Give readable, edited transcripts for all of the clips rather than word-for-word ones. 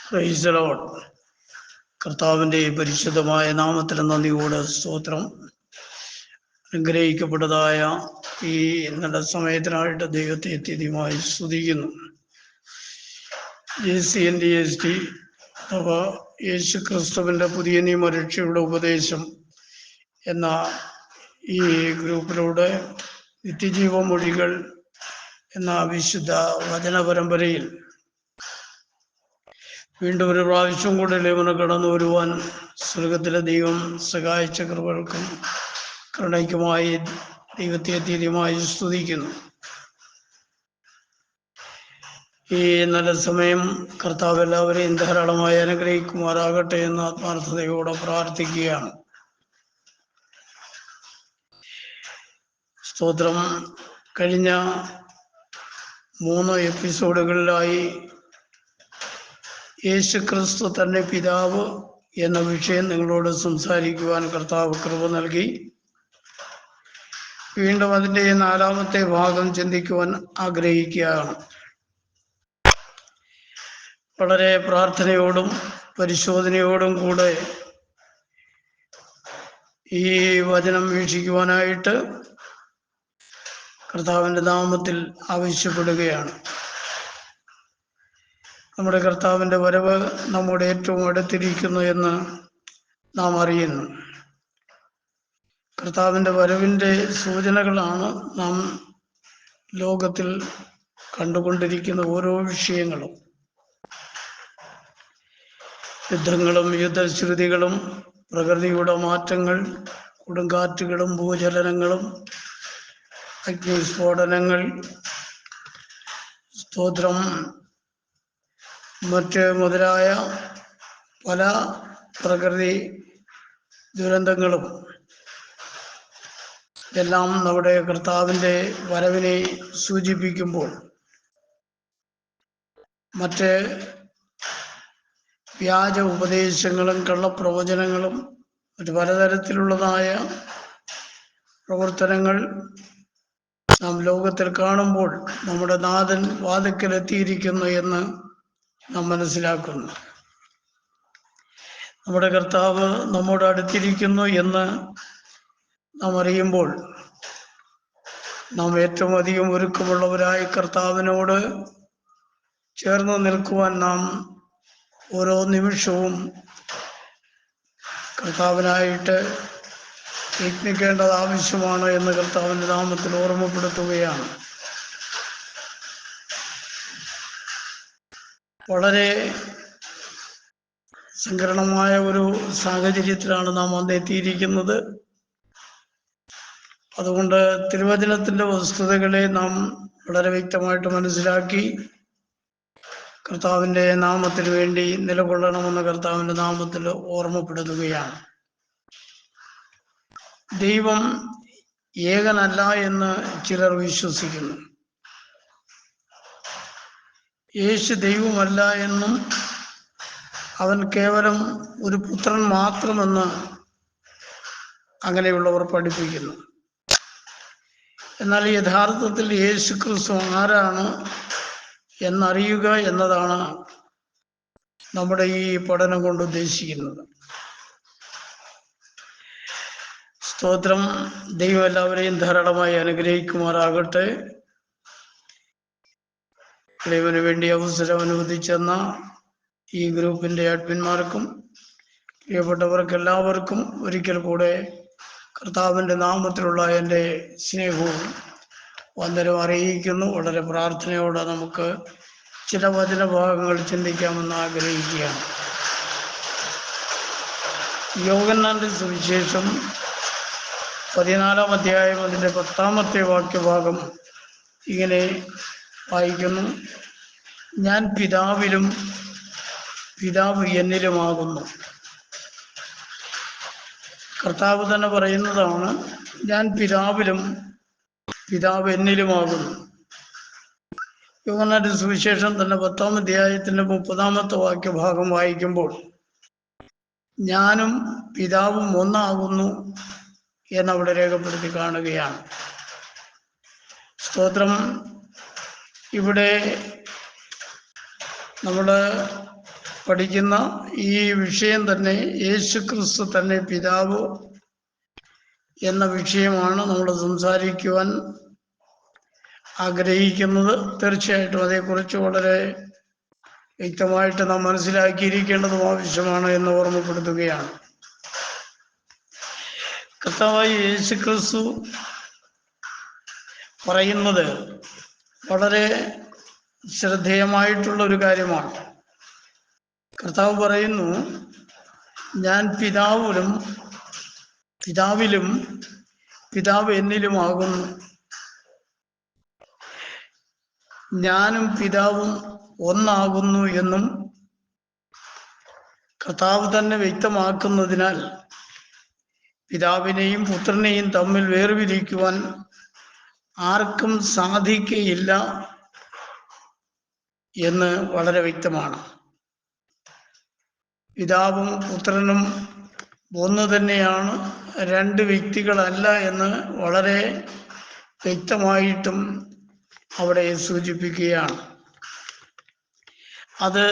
Price the Lord. കർത്താവിൻ്റെ പരിശുദ്ധമായ നാമത്തിന് നന്ദിയോടെ സ്തോത്രം. അനുഗ്രഹിക്കപ്പെട്ടതായ ഈ നല്ല സമയത്തിനായിട്ട് ദൈവത്തെ അത്യധികമായി സ്തുതിക്കുന്നു. JCNDST അഥവാ യേശു ക്രിസ്തുവിൻ്റെ പുതിയ നിയമരക്ഷയുടെ ഉപദേശം എന്ന ഈ ഗ്രൂപ്പിലൂടെ നിത്യജീവ മൊഴികൾ എന്ന വിശുദ്ധ വചന പരമ്പരയിൽ വീണ്ടും ഒരു പ്രാവശ്യം കൂടെ ലേവന കടന്നു വരുവാൻ സ്വർഗത്തിലെ ദൈവം സഹായിച്ച കൃപകൾക്കും കരുണയ്ക്കുമായി ദൈവത്തെ അത്യധികമായി സ്തുതിക്കുന്നു. ഈ നല്ല സമയം കർത്താവ് എല്ലാവരെയും ധാരാളമായി അനുഗ്രഹിക്കുമാറാകട്ടെ എന്ന് ആത്മാർത്ഥതയോടെ പ്രാർത്ഥിക്കുകയാണ്. സ്തോത്രം. കഴിഞ്ഞ 3 എപ്പിസോഡുകളിലായി യേശു ക്രിസ്തു തന്നെ പിതാവ് എന്ന വിഷയം നിങ്ങളോട് സംസാരിക്കുവാൻ കർത്താവ് കൃപ നൽകി. വീണ്ടും അതിൻ്റെ 4ാമത്തെ ഭാഗം ചിന്തിക്കുവാൻ ആഗ്രഹിക്കുകയാണ്. വളരെ പ്രാർത്ഥനയോടും പരിശോധനയോടും കൂടെ ഈ വചനം വീക്ഷിക്കുവാനായിട്ട് കർത്താവിൻ്റെ നാമത്തിൽ ആവശ്യപ്പെടുകയാണ്. നമ്മുടെ കർത്താവിൻ്റെ വരവ് നമ്മുടെ ഏറ്റവും അടുത്തിരിക്കുന്നു എന്ന് നാം അറിയുന്നു. കർത്താവിൻ്റെ വരവിൻ്റെ സൂചനകളാണ് നാം ലോകത്തിൽ കണ്ടുകൊണ്ടിരിക്കുന്ന ഓരോ വിഷയങ്ങളും. യുദ്ധങ്ങളും യുദ്ധശ്രുതികളും പ്രകൃതിയുടെ മാറ്റങ്ങൾ, കൊടുങ്കാറ്റുകളും ഭൂചലനങ്ങളും അഗ്നിസ്ഫോടനങ്ങൾ, സ്തോത്രം, മറ്റ് മുതലായ പല പ്രകൃതി ദുരന്തങ്ങളും എല്ലാം നമ്മുടെ കർത്താവിൻ്റെ വരവിനെ സൂചിപ്പിക്കുമ്പോൾ മറ്റ് വ്യാജ ഉപദേശങ്ങളും കള്ളപ്രവചനങ്ങളും മറ്റ് പലതരത്തിലുള്ളതായ പ്രവർത്തനങ്ങൾ നാം ലോകത്തിൽ കാണുമ്പോൾ നമ്മുടെ നാഥൻ വാതിൽക്കലെത്തിയിരിക്കുന്നു എന്ന് നാം മനസ്സിലാക്കുന്നു. നമ്മുടെ കർത്താവ് നമ്മോട് അടുത്തിരിക്കുന്നു എന്ന് നാം അറിയുമ്പോൾ നാം ഏറ്റവും അധികം ഒരുക്കമുള്ളവരായി കർത്താവിനോട് ചേർന്ന് നിൽക്കുവാൻ നാം ഓരോ നിമിഷവും കർത്താവിനായിട്ട് യത്നിക്കേണ്ടത് ആവശ്യമാണ് എന്ന് കർത്താവിൻ്റെ നാമത്തിൽ ഓർമ്മപ്പെടുത്തുകയാണ്. വളരെ സങ്കീർണമായ ഒരു സാഹചര്യത്തിലാണ് നാം വന്നെത്തിയിരിക്കുന്നത്. അതുകൊണ്ട് തിരുവചനത്തിൻ്റെ വസ്തുതകളെ നാം വളരെ വ്യക്തമായിട്ട് മനസ്സിലാക്കി കർത്താവിൻ്റെ നാമത്തിന് വേണ്ടി നിലകൊള്ളണമെന്ന് കർത്താവിൻ്റെ നാമത്തിൽ ഓർമ്മപ്പെടുത്തുകയാണ്. ദൈവം ഏകനല്ല എന്ന് ചിലർ വിശ്വസിക്കുന്നു. യേശു ദൈവമല്ല എന്നും അവൻ കേവലം ഒരു പുത്രൻ മാത്രമെന്ന് അങ്ങനെയുള്ളവർ പഠിപ്പിക്കുന്നു. എന്നാൽ യഥാർത്ഥത്തിൽ യേശു ക്രിസ്തു ആരാണ് എന്നറിയുക എന്നതാണ് നമ്മുടെ ഈ പഠനം കൊണ്ട് ഉദ്ദേശിക്കുന്നത്. സ്തോത്രം. ദൈവം എല്ലാവരെയും ധാരാളമായി അനുഗ്രഹിക്കുമാറാകട്ടെ. ദൈവന് വേണ്ടി അവസരം അനുവദിച്ചെന്ന ഈ ഗ്രൂപ്പിൻ്റെ അഡ്മിന്മാർക്കും പ്രിയപ്പെട്ടവർക്ക് എല്ലാവർക്കും ഒരിക്കൽ കൂടെ കർത്താവിൻ്റെ നാമത്തിലുള്ള എൻ്റെ സ്നേഹവും വന്ദനവും അറിയിക്കുന്നു. വളരെ പ്രാർത്ഥനയോടെ നമുക്ക് ചില വചനഭാഗങ്ങൾ ചിന്തിക്കാമെന്ന് ആഗ്രഹിക്കുകയാണ്. യോഹന്നാന്റെ സുവിശേഷം 14-ാം അധ്യായം അതിൻ്റെ 10-ാമത്തെ വാക്യഭാഗം ഇങ്ങനെ വായിക്കുന്നു: ഞാൻ പിതാവിലും പിതാവ് എന്നിലുമാകുന്നു. കർത്താവ് തന്നെ പറയുന്നതാണ്, ഞാൻ പിതാവിലും പിതാവ് എന്നിലുമാകുന്നു. യോഹന്നാന്റെ സുവിശേഷം തന്നെ 10-ാം അധ്യായത്തിൻ്റെ 30-ാമത്തെ വാക്യഭാഗം വായിക്കുമ്പോൾ ഞാനും പിതാവും ഒന്നാകുന്നു എന്നവിടെ രേഖപ്പെടുത്തി കാണുകയാണ്. പഠിക്കുന്ന ഈ വിഷയം തന്നെ യേശുക്രിസ്തു തന്നെ പിതാവ് എന്ന വിഷയമാണ് നമ്മൾ സംസാരിക്കുവാൻ ആഗ്രഹിക്കുന്നത്. തീർച്ചയായിട്ടും അതേക്കുറിച്ച് വളരെ വ്യക്തമായിട്ട് നാം മനസ്സിലാക്കിയിരിക്കേണ്ടതും ആവശ്യമാണ് എന്ന് ഓർമ്മപ്പെടുത്തുകയാണ്. കർത്താവായ യേശുക്രിസ്തു പറയുന്നത് വളരെ ശ്രദ്ധേയമായിട്ടുള്ള ഒരു കാര്യമാണ്. കർത്താവ് പറയുന്നു, ഞാൻ പിതാവിലും പിതാവ് എന്നിലുമാകുന്നു, ഞാനും പിതാവും ഒന്നാകുന്നു എന്നും കർത്താവ് തന്നെ വ്യക്തമാക്കുന്നതിനാൽ പിതാവിനെയും പുത്രനെയും തമ്മിൽ വേർതിരിക്കുവാൻ ആർക്കും സാധിക്കുകയില്ല എന്ന് വളരെ വ്യക്തമാണ്. പിതാവും പുത്രനും ഒന്ന് തന്നെയാണ്, രണ്ട് വ്യക്തികളല്ല എന്ന് വളരെ വ്യക്തമായിട്ടും അവിടെ സൂചിപ്പിക്കുകയാണ്. അത്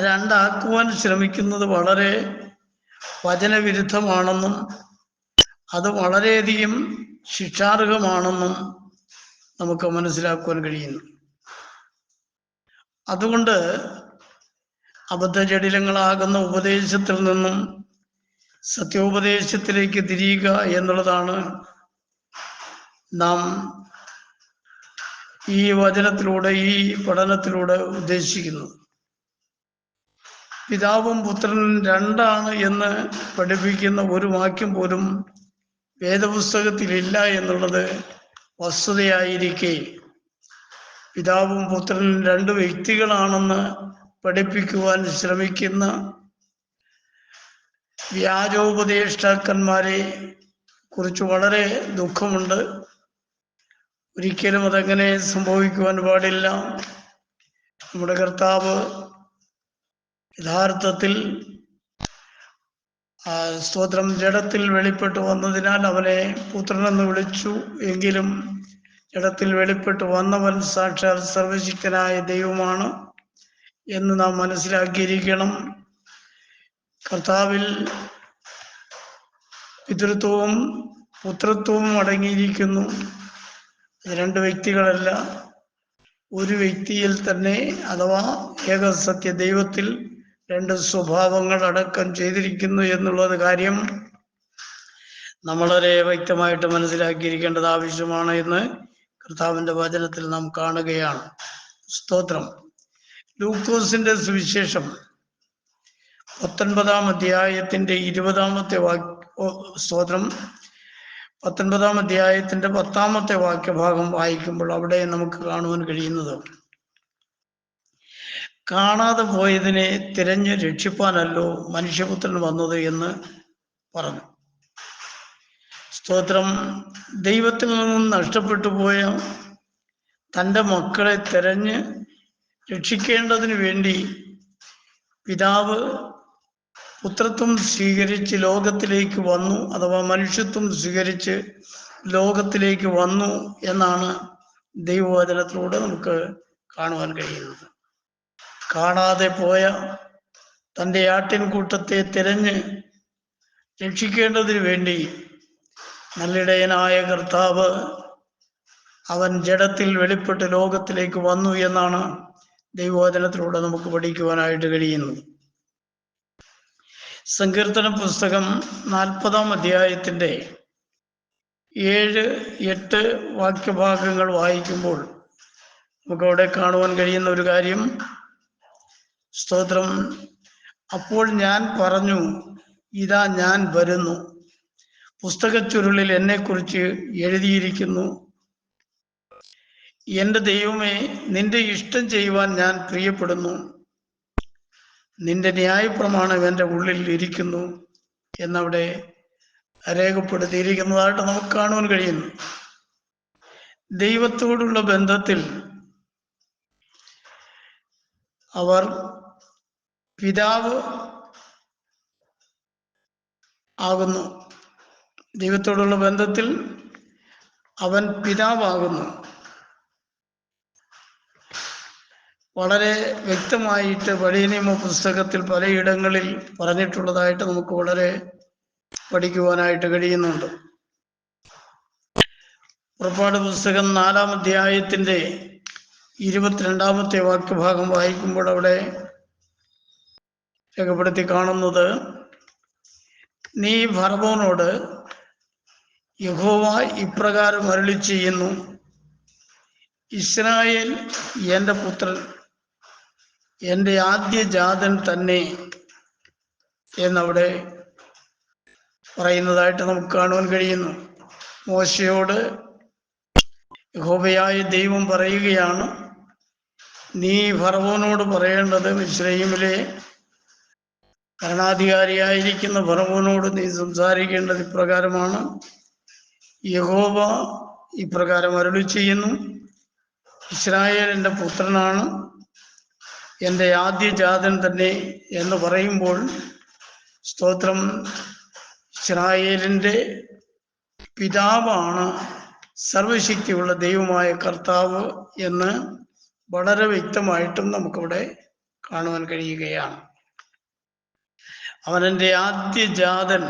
രണ്ടാക്കുവാൻ ശ്രമിക്കുന്നത് വളരെ വചനവിരുദ്ധമാണെന്നും അത് വളരെയധികം ശിക്ഷാർഹമാണെന്നും നമുക്ക് മനസ്സിലാക്കുവാൻ കഴിയുന്നു. അതുകൊണ്ട് അബദ്ധജടിലങ്ങളാകുന്ന ഉപദേശത്തിൽ നിന്നും സത്യോപദേശത്തിലേക്ക് തിരിയുക എന്നുള്ളതാണ് നാം ഈ വചനത്തിലൂടെ, ഈ പഠനത്തിലൂടെ ഉദ്ദേശിക്കുന്നത്. പിതാവും പുത്രനും രണ്ടാണ് എന്ന് പഠിപ്പിക്കുന്ന ഒരു വാക്യം പോലും വേദപുസ്തകത്തിലില്ല എന്നുള്ളത് വസ്തുതയായിരിക്കെ, പിതാവും പുത്രനും രണ്ട് വ്യക്തികളാണെന്ന് പഠിപ്പിക്കുവാൻ ശ്രമിക്കുന്ന വ്യാജോപദേഷ്ടാക്കന്മാരെ കുറിച്ച് വളരെ ദുഃഖമുണ്ട്. ഒരിക്കലും അതങ്ങനെ സംഭവിക്കുവാൻ പാടില്ല. നമ്മുടെ കർത്താവ് യഥാർത്ഥത്തിൽ സ്തോത്രം ജഡത്തിൽ വെളിപ്പെട്ടു വന്നതിനാൽ അവനെ പുത്രനെന്ന് വിളിച്ചു. എങ്കിലും ജഡത്തിൽ വെളിപ്പെട്ടു വന്നവൻ സാക്ഷാൽ സർവശക്തനായ ദൈവമാണ് എന്ന് നാം മനസ്സിലാക്കിയിരിക്കണം. കർത്താവിൽ പിതൃത്വവും പുത്രത്വവും അടങ്ങിയിരിക്കുന്നു. രണ്ട് വ്യക്തികളല്ല, ഒരു വ്യക്തിയിൽ തന്നെ, അഥവാ ഏകസത്യ ദൈവത്തിൽ രണ്ട് സ്വഭാവങ്ങൾ അടക്കം ചെയ്തിരിക്കുന്നു എന്നുള്ളത് കാര്യം നമ്മൾ വളരെ വ്യക്തമായിട്ട് മനസ്സിലാക്കിയിരിക്കേണ്ടത് ആവശ്യമാണ് എന്ന് കർത്താവിൻ്റെ വചനത്തിൽ നാം കാണുകയാണ്. സ്തോത്രം. ലൂക്കോസിന്റെ സുവിശേഷം 19-ാം അധ്യായത്തിന്റെ 20-ാമത്തെ സ്തോത്രം 19-ാം അധ്യായത്തിന്റെ 10-ാമത്തെ വാക്യഭാഗം വായിക്കുമ്പോൾ അവിടെ നമുക്ക് കാണുവാൻ കഴിയുന്നത്, കാണാതെ പോയതിനെ തിരഞ്ഞ് രക്ഷിപ്പാനല്ലോ മനുഷ്യപുത്രൻ വന്നത് എന്ന് പറഞ്ഞു. സ്തോത്രം. ദൈവത്തിൽ നിന്നും നഷ്ടപ്പെട്ടു പോയ തൻ്റെ മക്കളെ തിരഞ്ഞ് രക്ഷിക്കേണ്ടതിന് വേണ്ടി പിതാവ് പുത്രത്വം സ്വീകരിച്ച് ലോകത്തിലേക്ക് വന്നു, അഥവാ മനുഷ്യത്വം സ്വീകരിച്ച് ലോകത്തിലേക്ക് വന്നു എന്നാണ് ദൈവവചനത്തിലൂടെ നമുക്ക് കാണുവാൻ കഴിയുന്നത്. കാണാതെ പോയ തൻ്റെ ആട്ടിൻകൂട്ടത്തെ തിരഞ്ഞ് രക്ഷിക്കേണ്ടതിന് വേണ്ടി നല്ലിടയനായ കർത്താവ് അവൻ ജഡത്തിൽ വെളിപ്പെട്ട് ലോകത്തിലേക്ക് വന്നു എന്നാണ് ദൈവവചനത്തിലൂടെ നമുക്ക് പഠിക്കുവാനായിട്ട് കഴിയുന്നത്. സങ്കീർത്തന പുസ്തകം 40-ാം അധ്യായത്തിന്റെ 7-8 വാക്യഭാഗങ്ങൾ വായിക്കുമ്പോൾ നമുക്കവിടെ കാണുവാൻ കഴിയുന്ന ഒരു കാര്യം, സ്തോത്രം, അപ്പോൾ ഞാൻ പറഞ്ഞു, ഇതാ ഞാൻ വരുന്നു, പുസ്തകച്ചുരുളിൽ എന്നെക്കുറിച്ച് എഴുതിയിരിക്കുന്നു. എൻ്റെ ദൈവമേ, നിന്റെ ഇഷ്ടം ചെയ്യുവാൻ ഞാൻ പ്രിയപ്പെടുന്നു, നിന്റെ ന്യായപ്രമാണം എൻ്റെ ഉള്ളിൽ ഇരിക്കുന്നു എന്നവിടെ രേഖപ്പെടുത്തിയിരിക്കുന്നതായിട്ട് നമുക്ക് കാണുവാൻ കഴിയുന്നു. ദൈവത്തോടുള്ള ബന്ധത്തിൽ അവർ പിതാവ് ആകുന്നു. ദൈവത്തോടുള്ള ബന്ധത്തിൽ അവൻ പിതാവാകുന്നു. വളരെ വ്യക്തമായിട്ട് പഴയ നിയമ പുസ്തകത്തിൽ പലയിടങ്ങളിൽ പറഞ്ഞിട്ടുള്ളതായിട്ട് നമുക്ക് വളരെ പഠിക്കുവാനായിട്ട് കഴിയുന്നുണ്ട്. പുറപ്പാട് പുസ്തകം 4-ാം അധ്യായത്തിൻ്റെ 22-ാമത്തെ വാക്യഭാഗം വായിക്കുമ്പോൾ അവിടെ രേഖപ്പെടുത്തി കാണുന്നത്, നീ ഫറവോനോട് യഹോവ ഇപ്രകാരം അരുളി ചെയ്യുന്നു, ഇസ്രായേൽ എൻ്റെ പുത്രൻ, എൻ്റെ ആദ്യജാതൻ തന്നെ എന്നവിടെ പറയുന്നതായിട്ട് നമുക്ക് കാണുവാൻ കഴിയുന്നു. മോശയോട് യഹോവയായ ദൈവം പറയുകയാണ്, നീ ഫറവോനോട് പറയേണ്ടത്, മിസ്രയീമിലെ ഭരണാധികാരിയായിരിക്കുന്ന ഫറവോനോട് നീ സംസാരിക്കേണ്ടത് ഇപ്രകാരമാണ്, യഹോവ ഇപ്രകാരം അരുളി ചെയ്യുന്നു, ഇസ്രായേൽ എൻ്റെ പുത്രനാണ്, എൻ്റെ ആദ്യജാതൻ തന്നെ എന്ന് പറയുമ്പോൾ, സ്തോത്രം, ഇസ്രായേലിൻ്റെ പിതാവാണ് സർവശക്തിയുള്ള ദൈവമായ കർത്താവ് എന്ന് വളരെ വ്യക്തമായിട്ടും നമുക്കിവിടെ കാണുവാൻ കഴിയുകയാണ്. അവൻ എൻ്റെ ആദ്യജാതൻ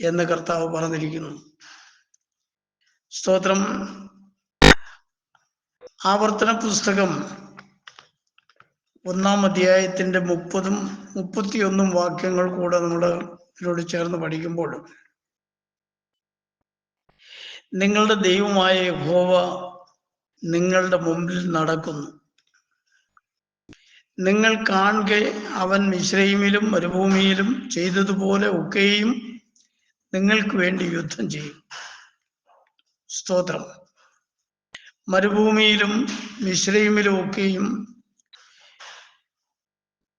എന്ന് കർത്താവ് പറഞ്ഞിരിക്കുന്നു. സ്തോത്രം. ആവർത്തന പുസ്തകം 1-ാം അധ്യായത്തിൻ്റെ 30-31 വാക്യങ്ങൾ കൂടെ നമ്മൾ ഇതിനോട് ചേർന്ന് പഠിക്കുമ്പോൾ, നിങ്ങളുടെ ദൈവമായ യഹോവ നിങ്ങളുടെ മുമ്പിൽ നടക്കുന്നു, നിങ്ങൾ കാണുക, അവൻ മിസ്രയീമിലും മരുഭൂമിയിലും ചെയ്തതുപോലെ ഒക്കെയും നിങ്ങൾക്ക് വേണ്ടി യുദ്ധം ചെയ്യും. സ്തോത്രം. മരുഭൂമിയിലും മിസ്രയീമിലും ഒക്കെയും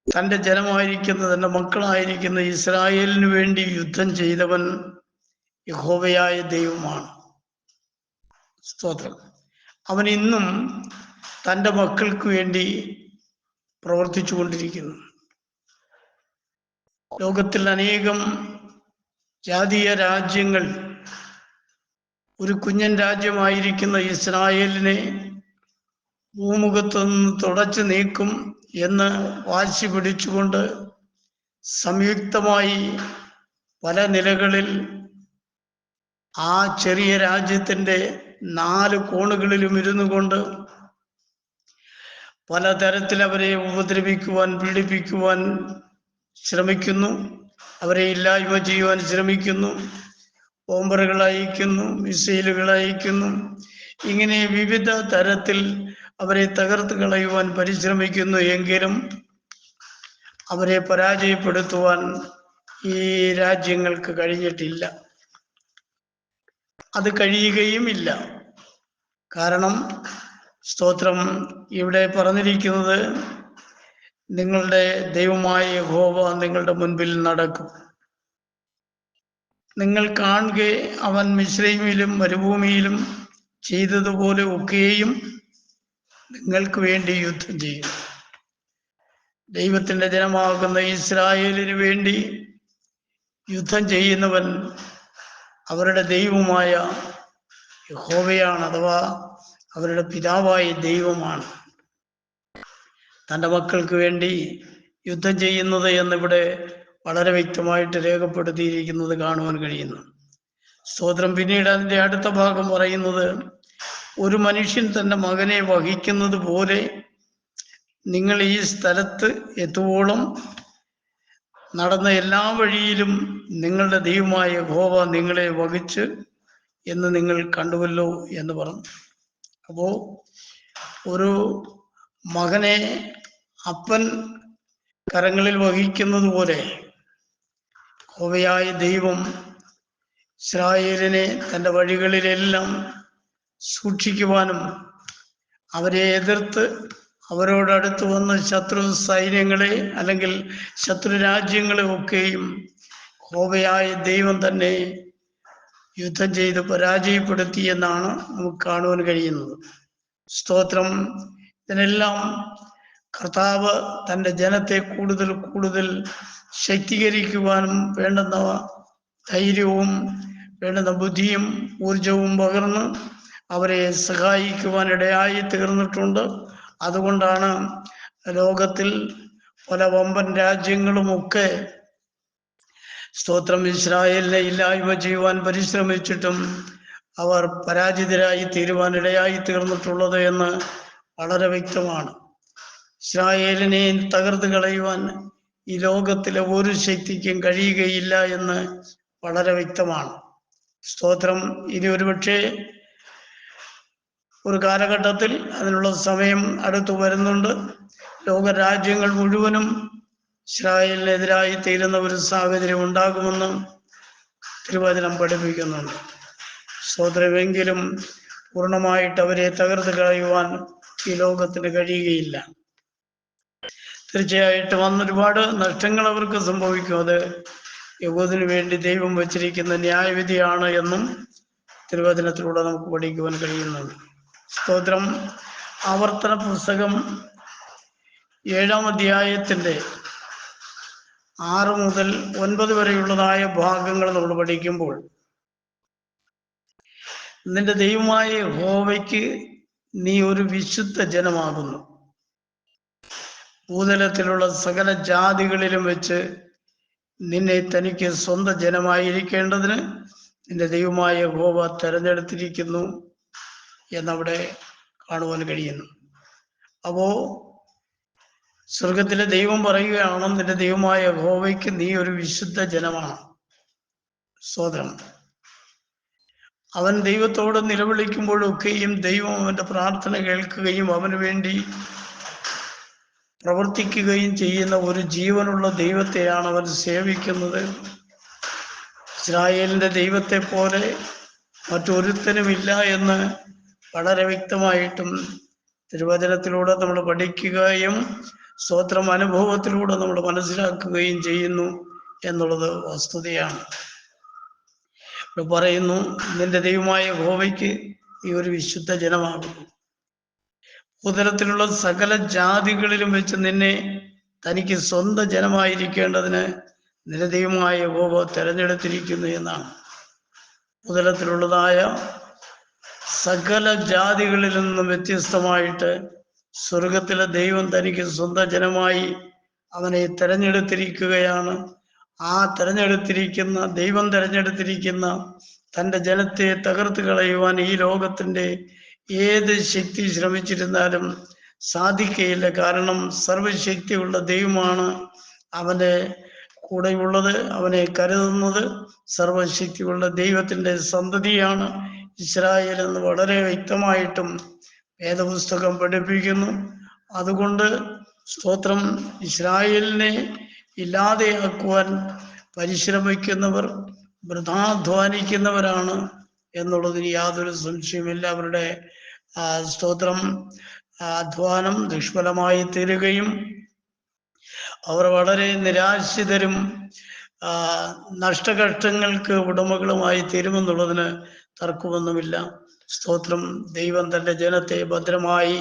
തൻ്റെ ജനമായിരിക്കുന്ന, തൻ്റെ മക്കളായിരിക്കുന്ന ഇസ്രായേലിന് വേണ്ടി യുദ്ധം ചെയ്തവൻ യഹോവയായ ദൈവമാണ്. സ്തോത്രം. അവൻ ഇന്നും തൻ്റെ മക്കൾക്ക് വേണ്ടി പ്രവർത്തിച്ചു കൊണ്ടിരിക്കുന്നു. ലോകത്തിൽ അനേകം ജാതീയ രാജ്യങ്ങൾ ഒരു കുഞ്ഞൻ രാജ്യമായിരിക്കുന്ന ഇസ്രായേലിനെ ഭൂമുഖത്തു നിന്ന് തുടച്ചു നീക്കും എന്ന് വാശി പിടിച്ചുകൊണ്ട് സംയുക്തമായി പല നിലകളിൽ ആ ചെറിയ രാജ്യത്തിൻ്റെ 4 കോണുകളിലും ഇരുന്നു കൊണ്ട് പലതരത്തിൽ അവരെ ഉപദ്രവിക്കുവാൻ, പീഡിപ്പിക്കുവാൻ ശ്രമിക്കുന്നു, അവരെ ഇല്ലായ്മ ചെയ്യുവാൻ ശ്രമിക്കുന്നു, ബോംബറുകൾ അയക്കുന്നു, മിസൈലുകൾ അയക്കുന്നു, ഇങ്ങനെ വിവിധ തരത്തിൽ അവരെ തകർത്ത് കളയുവാൻ പരിശ്രമിക്കുന്നു. എങ്കിലും അവരെ പരാജയപ്പെടുത്തുവാൻ ഈ രാജ്യങ്ങൾക്ക് കഴിഞ്ഞിട്ടില്ല, അത് കഴിയുകയുമില്ല. കാരണം, സ്തോത്രം, ഇവിടെ പറഞ്ഞിരിക്കുന്നത്, നിങ്ങളുടെ ദൈവമായ യഹോവ നിങ്ങളുടെ മുൻപിൽ നടക്കും, നിങ്ങൾ കാണുക, അവൻ മിസ്രയീമിലും മരുഭൂമിയിലും ചെയ്തതുപോലെ ഒക്കെയും നിങ്ങൾക്ക് വേണ്ടി യുദ്ധം ചെയ്യും. ദൈവത്തിൻ്റെ ജനമാകുന്ന ഇസ്രായേലിന് വേണ്ടി യുദ്ധം ചെയ്യുന്നവൻ അവരുടെ ദൈവമായ യഹോവയാണ്, അഥവാ അവരുടെ പിതാവായ ദൈവമാണ്. തൻ്റെ മക്കൾക്ക് വേണ്ടി യുദ്ധം ചെയ്യുന്നത് എന്നിവിടെ വളരെ വ്യക്തമായിട്ട് രേഖപ്പെടുത്തിയിരിക്കുന്നത് കാണുവാൻ കഴിയുന്നു. സ്തോത്രം. പിന്നീട് അതിൻ്റെ അടുത്ത ഭാഗം പറയുന്നത്, ഒരു മനുഷ്യൻ തൻ്റെ മകനെ വഹിക്കുന്നത് പോലെ നിങ്ങൾ ഈ സ്ഥലത്ത് എത്തുവോളം നടന്ന എല്ലാ വഴിയിലും നിങ്ങളുടെ ദൈവമായ യഹോവ നിങ്ങളെ വഹിച്ച് എന്ന് നിങ്ങൾ കണ്ടുവല്ലോ എന്ന് പറഞ്ഞു. അപ്പോൾ ഒരു മകനെ അപ്പൻ കരങ്ങളിൽ വഹിക്കുന്നത് പോലെ യഹോവയായ ദൈവം ഇസ്രായേലിനെ തൻ്റെ വഴികളിലെല്ലാം സൂക്ഷിക്കുവാനും അവരെ എതിർത്ത് അവരോടടുത്ത് വന്ന ശത്രു സൈന്യങ്ങളെ അല്ലെങ്കിൽ ശത്രു രാജ്യങ്ങളെ ഒക്കെയും യഹോവയായ ദൈവം തന്നെ യുദ്ധം ചെയ്ത് പരാജയപ്പെടുത്തി എന്നാണ് നമുക്ക് കാണുവാൻ കഴിയുന്നത്. സ്തോത്രം. ഇതിനെല്ലാം കർത്താവ് തൻ്റെ ജനത്തെ കൂടുതൽ കൂടുതൽ ശക്തീകരിക്കുവാനും വേണ്ടുന്ന ധൈര്യവും വേണ്ടുന്ന ബുദ്ധിയും ഊർജവും പകർന്ന് അവരെ സഹായിക്കുവാനിടയായി തീർന്നിട്ടുണ്ട്. അതുകൊണ്ടാണ് ലോകത്തിൽ പല വമ്പൻ രാജ്യങ്ങളുമൊക്കെ സ്തോത്രം ഇസ്രായേലിനെ ഇല്ലായ്മ ചെയ്യുവാൻ പരിശ്രമിച്ചിട്ടും അവർ പരാജിതരായി തീരുവാനിടയായി തീർന്നിട്ടുള്ളത് എന്ന് വളരെ വ്യക്തമാണ്. ഇസ്രായേലിനെ തകർത്ത് കളയുവാൻ ഈ ലോകത്തിലെ ഒരു ശക്തിക്കും കഴിയുകയില്ല എന്ന് വളരെ വ്യക്തമാണ്. സ്തോത്രം. ഇനി ഒരുപക്ഷെ ഒരു കാലഘട്ടത്തിൽ അതിനുള്ള സമയം അടുത്തു വരുന്നുണ്ട്. ലോകരാജ്യങ്ങൾ മുഴുവനും ഇസ്രായേലിനെതിരായി തീരുന്ന ഒരു സാഹചര്യം ഉണ്ടാകുമെന്ന് തിരുവചനം പഠിപ്പിക്കുന്നുണ്ട്. സ്തോത്രമെങ്കിലും പൂർണ്ണമായിട്ട് അവരെ തകർത്ത് കളയുവാൻ ഈ ലോകത്തിന് കഴിയുകയില്ല. തീർച്ചയായിട്ടും അന്നൊരുപാട് നഷ്ടങ്ങൾ അവർക്ക് സംഭവിക്കും. അത് യഹൂദന് വേണ്ടി ദൈവം വച്ചിരിക്കുന്ന ന്യായവിധിയാണ് എന്നും തിരുവചനത്തിലൂടെ നമുക്ക് പഠിക്കുവാൻ കഴിയുന്നുണ്ട്. സ്തോത്രം. ആവർത്തന പുസ്തകം 7-ാം അധ്യായത്തിൻ്റെ 6 മുതൽ 9 വരെയുള്ളതായ ഭാഗങ്ങൾ നമ്മൾ പഠിക്കുമ്പോൾ, നിന്റെ ദൈവമായ യഹോവയ്ക്ക് നീ ഒരു വിശുദ്ധ ജനമാകുന്നു. ഭൂതലത്തിലുള്ള സകല ജാതികളിലും വെച്ച് നിന്നെ തനിക്ക് സ്വന്തം ജനമായിരിക്കേണ്ടതിന് നിന്റെ ദൈവമായ യഹോവ തെരഞ്ഞെടുത്തിരിക്കുന്നു എന്നവിടെ കാണുവാൻ കഴിയുന്നു. അപ്പോ സ്വർഗത്തിലെ ദൈവം പറയുകയാണ്, നിന്റെ ദൈവമായ യഹോവയ്ക്ക് നീ ഒരു വിശുദ്ധ ജനമാണ്. സ്തോത്രം. അവൻ ദൈവത്തോട് നിലവിളിക്കുമ്പോഴൊക്കെയും ദൈവം അവൻ്റെ പ്രാർത്ഥന കേൾക്കുകയും അവന് വേണ്ടി പ്രവർത്തിക്കുകയും ചെയ്യുന്ന ഒരു ജീവനുള്ള ദൈവത്തെയാണ് അവൻ സേവിക്കുന്നത്. ഇസ്രായേലിൻ്റെ ദൈവത്തെ പോലെ മറ്റൊരുത്തനുമില്ല എന്ന് വളരെ വ്യക്തമായിട്ടും തിരുവചനത്തിലൂടെ നമ്മൾ പഠിക്കുകയും സ്തോത്രം അനുഭവത്തിലൂടെ നമ്മൾ മനസ്സിലാക്കുകയും ചെയ്യുന്നു എന്നുള്ളത് വസ്തുതയാണ്. പറയുന്നു, നിന്റെ ദൈവമായ യഹോവയ്ക്ക് ഈ ഒരു വിശുദ്ധ ജനമാകുന്നു. ഭൂതലത്തിലുള്ള സകല ജാതികളിലും വെച്ച് നിന്നെ തനിക്ക് സ്വന്തം ജനമായിരിക്കേണ്ടതിന് നിന്റെ ദൈവമായ യഹോവ തെരഞ്ഞെടുത്തിരിക്കുന്നു എന്നാണ്. ഭൂതലത്തിലുള്ളതായ സകല ജാതികളിൽ നിന്നും വ്യത്യസ്തമായിട്ട് സ്വർഗത്തിലെ ദൈവം തനിക്ക് സ്വന്തം ജനമായി അവനെ തെരഞ്ഞെടുത്തിരിക്കുകയാണ്. ആ ദൈവം തെരഞ്ഞെടുത്തിരിക്കുന്ന തൻ്റെ ജനത്തെ തകർത്ത് കളയുവാൻ ഈ ലോകത്തിൻ്റെ ഏത് ശക്തി ശ്രമിച്ചിരുന്നാലും സാധിക്കുകയില്ല. കാരണം സർവശക്തിയുള്ള ദൈവമാണ് അവൻ്റെ കൂടെയുള്ളത്, അവനെ കരുതുന്നത്. സർവശക്തിയുള്ള ദൈവത്തിൻ്റെ സന്തതിയാണ് ഇസ്രായേൽ എന്ന് വളരെ വ്യക്തമായിട്ടും വേദപുസ്തകം പഠിപ്പിക്കുന്നു. അതുകൊണ്ട് സ്തോത്രം, ഇസ്രായേലിനെ ഇല്ലാതെയാക്കുവാൻ പരിശ്രമിക്കുന്നവർ വൃഥാധ്വാനിക്കുന്നവരാണ് എന്നുള്ളതിന് യാതൊരു സംശയമില്ല. അവരുടെ സ്തോത്രം അധ്വാനം നിഷ്ഫലമായി തീരുകയും അവർ വളരെ നിരാശിതരും നഷ്ടകഷ്ടങ്ങൾക്ക് ഉടമകളുമായി തീരുമെന്നുള്ളതിന് തർക്കമൊന്നുമില്ല. സ്തോത്രം. ദൈവം തൻ്റെ ജനത്തെ ഭദ്രമായി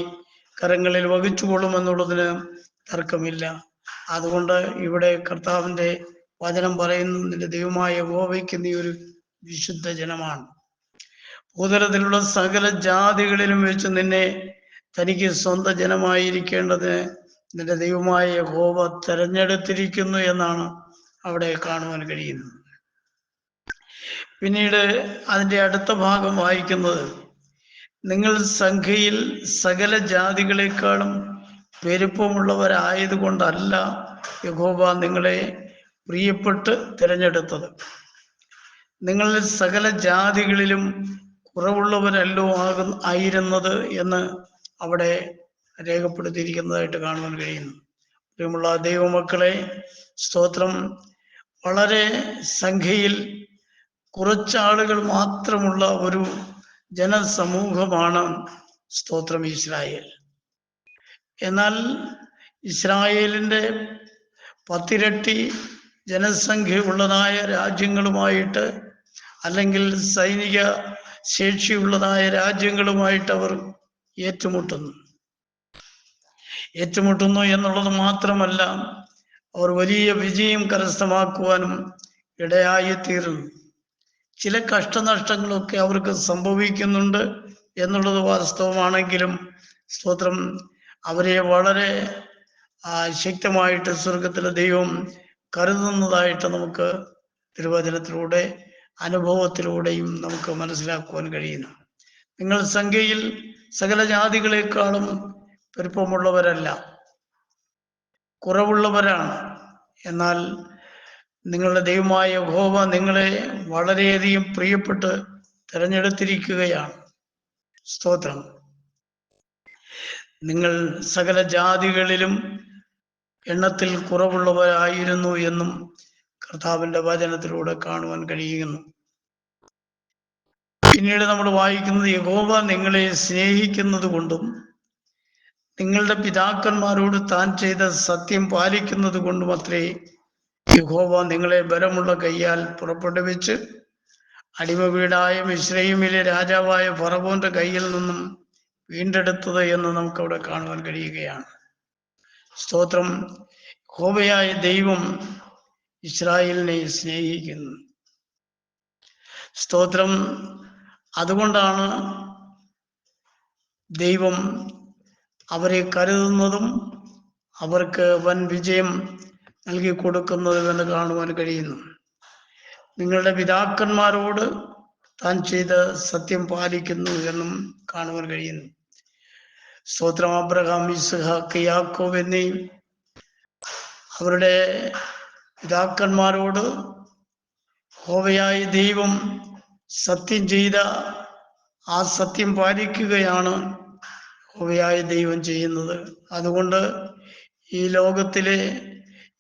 കരങ്ങളിൽ വഹിച്ചുകൊള്ളുമെന്നുള്ളതിന് തർക്കമില്ല. അതുകൊണ്ട് ഇവിടെ കർത്താവിൻ്റെ വചനം പറയുന്നു, നിന്റെ ദൈവമായ യഹോവയ്ക്ക് നീ ഒരു വിശുദ്ധ ജനമാണ്. ഭൂതലത്തിലുള്ള സകല ജാതികളിലും വെച്ച് നിന്നെ തനിക്ക് സ്വന്തം ജനമായിരിക്കേണ്ടതിന് നിന്റെ ദൈവമായ യഹോവ തെരഞ്ഞെടുത്തിരിക്കുന്നു എന്നാണ് അവിടെ കാണുവാൻ കഴിയുന്നത്. പിന്നീട് അതിൻ്റെ അടുത്ത ഭാഗം വായിക്കുന്നത്, നിങ്ങൾ സംഖ്യയിൽ സകല ജാതികളെക്കാളും പെരുപ്പമുള്ളവരായതുകൊണ്ടല്ല യഹോവ നിങ്ങളെ പ്രിയപ്പെട്ട് തിരഞ്ഞെടുത്തത്. നിങ്ങൾ സകല ജാതികളിലും കുറവുള്ളവരല്ലോ ആയിരുന്നത് എന്ന് അവിടെ രേഖപ്പെടുത്തിയിരിക്കുന്നതായിട്ട് കാണുവാൻ കഴിയുന്നു. പ്രിയമുള്ള ദൈവമക്കളെ, സ്തോത്രം, വളരെ സംഖ്യയിൽ കുറച്ചാളുകൾ മാത്രമുള്ള ഒരു ജനസമൂഹമാണ് സ്തോത്രം ഇസ്രായേൽ. എന്നാൽ ഇസ്രായേലിൻ്റെ 10 ഇരട്ടി ജനസംഖ്യ ഉള്ളതായ രാജ്യങ്ങളുമായിട്ട്, അല്ലെങ്കിൽ സൈനിക ശേഷിയുള്ളതായ രാജ്യങ്ങളുമായിട്ട് അവർ ഏറ്റുമുട്ടുന്നു എന്നുള്ളത് മാത്രമല്ല, അവർ വലിയ വിജയം കരസ്ഥമാക്കുവാനും ഇടയായിത്തീരുന്നു. ചില കഷ്ടനഷ്ടങ്ങളൊക്കെ അവർക്ക് സംഭവിക്കുന്നുണ്ട് എന്നുള്ളത് വാസ്തവമാണെങ്കിലും സ്തോത്രം, അവരെ വളരെ ശക്തമായിട്ട് സ്വർഗത്തിലെ ദൈവം കരുതുന്നതായിട്ട് നമുക്ക് തിരുവചനത്തിലൂടെ അനുഭവത്തിലൂടെയും നമുക്ക് മനസ്സിലാക്കുവാൻ കഴിയുന്നു. നിങ്ങൾ സംഖ്യയിൽ സകല ജാതികളെക്കാളും പെരുപ്പമുള്ളവരല്ല, കുറവുള്ളവരാണ്. എന്നാൽ നിങ്ങളുടെ ദൈവമായ യഹോവ നിങ്ങളെ വളരെയധികം പ്രിയപ്പെട്ട് തിരഞ്ഞെടുത്തിരിക്കുകയാണ്. സ്തോത്രം. നിങ്ങൾ സകല ജാതികളിലും എണ്ണത്തിൽ കുറവുള്ളവരായിരുന്നു എന്നും കർത്താവിന്റെ വചനത്തിലൂടെ കാണുവാൻ കഴിയുന്നു. പിന്നീട് നമ്മൾ വായിക്കുന്നത്, യഹോവ നിങ്ങളെ സ്നേഹിക്കുന്നത് കൊണ്ടും നിങ്ങളുടെ പിതാക്കന്മാരോട് താൻ ചെയ്ത സത്യം പാലിക്കുന്നത് കൊണ്ടും അത്രേ യഹോവ നിങ്ങളെ ബലമുള്ള കയ്യാൽ പുറപ്പെടുവിച്ച് അടിമ വീടായ മിസ്രയീമിലെ രാജാവായ ഫറവോന്റെ കയ്യിൽ നിന്നും വീണ്ടെടുത്തത് എന്ന് നമുക്കവിടെ കാണുവാൻ കഴിയുകയാണ്. സ്തോത്രം. യഹോവയായ ദൈവം ഇസ്രായേലിനെ സ്നേഹിക്കുന്നു. സ്തോത്രം. അതുകൊണ്ടാണ് ദൈവം അവരെ കരുതുന്നതും അവർക്ക് വൻ വിജയം നൽകി കൊടുക്കുന്നതും എന്ന് കാണുവാൻ കഴിയുന്നു. നിങ്ങളുടെ പിതാക്കന്മാരോട് താൻ ചെയ്ത സത്യം പാലിക്കുന്നു എന്നും കാണുവാൻ കഴിയുന്നു. സ്തോത്രം. അബ്രഹാം, ഇസ്ഹാക്ക്, യാക്കോബ് എന്നീ അവരുടെ പിതാക്കന്മാരോട് യഹോവയായ ദൈവം സത്യം ചെയ്ത ആ സത്യം പാലിക്കുകയാണ് യഹോവയായ ദൈവം ചെയ്യുന്നത്. അതുകൊണ്ട് ഈ ലോകത്തിലെ